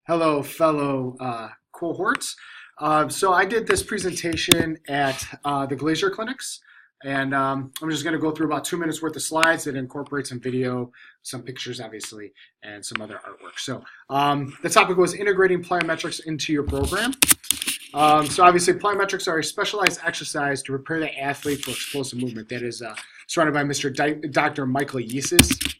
Hello, fellow cohorts. So I did this presentation at the Glacier Clinics, and I'm just going to go through about 2 minutes worth of slides that incorporate some video, some pictures, obviously, and some other artwork. So the topic was integrating plyometrics into your program. So obviously, plyometrics are a specialized exercise to prepare the athlete for explosive movement. That is surrounded by Dr. Michael Yeasis.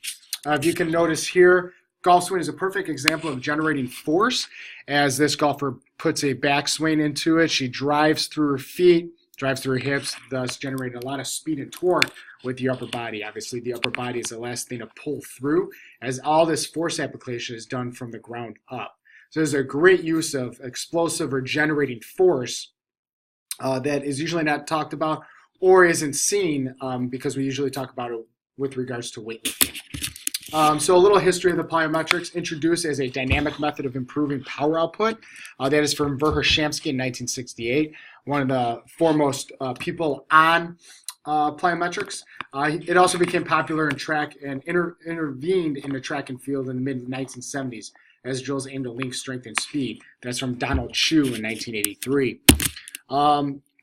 If you can notice here, golf swing is a perfect example of generating force, as this golfer puts a backswing into it. She drives through her feet, drives through her hips, thus generating a lot of speed and torque with the upper body. Obviously, the upper body is the last thing to pull through, as all this force application is done from the ground up. So there's a great use of explosive or generating force that is usually not talked about or isn't seen because we usually talk about it with regards to weightlifting. So a little history of the plyometrics, introduced as a dynamic method of improving power output. That is from Verkhoshansky in 1968, one of the foremost people on plyometrics. It also became popular in track and intervened in the track and field in the mid-1970s as drills aimed to link strength and speed. That's from Donald Chu in 1983.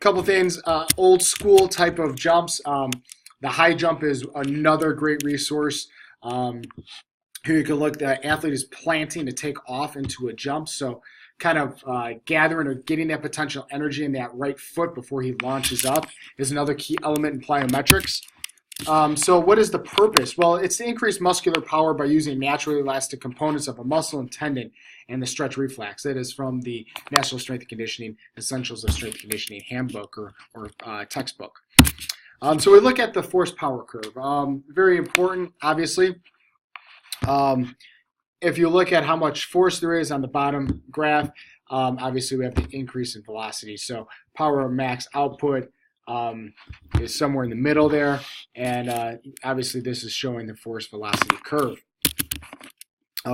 Couple things, old school type of jumps. The high jump is another great resource. Here you can look, the athlete is planting to take off into a jump, so kind of gathering or getting that potential energy in that right foot before he launches up is another key element in plyometrics. So what is the purpose? Well, it's to increase muscular power by using naturally elastic components of a muscle and tendon and the stretch reflex. That is from the National Strength and Conditioning Essentials of Strength and Conditioning Handbook or textbook. So we look at the force power curve. Very important, obviously. If you look at how much force there is on the bottom graph, obviously we have the increase in velocity. So power max output is somewhere in the middle there. And obviously this is showing the force velocity curve.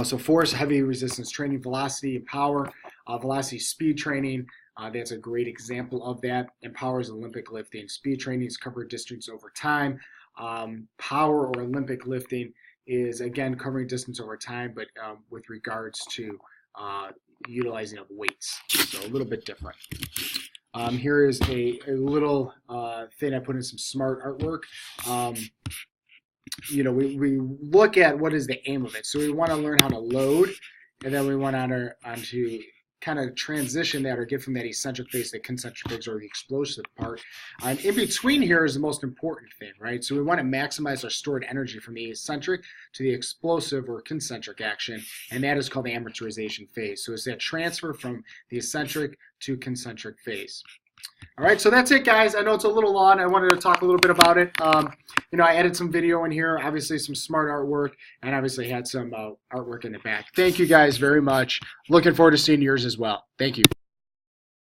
So force, heavy resistance training, velocity, and power, velocity speed training. That's a great example of that. Empowers Olympic lifting. Speed training is covered distance over time. Power or Olympic lifting is, again, covering distance over time, but with regards to utilizing of weights. So a little bit different. Here is a little thing I put in some smart artwork. We look at what is the aim of it. So we want to learn how to load, and then we want to kind of transition that or get from that eccentric phase to concentric phase or the explosive part. And in between here is the most important thing, right? So we want to maximize our stored energy from the eccentric to the explosive or concentric action, and that is called the amortization phase. So it's that transfer from the eccentric to concentric phase. All right, so that's it, guys. I know it's a little long. I wanted to talk a little bit about it. I added some video in here, obviously some smart artwork, and obviously had some artwork in the back. Thank you guys very much. Looking forward to seeing yours as well. Thank you.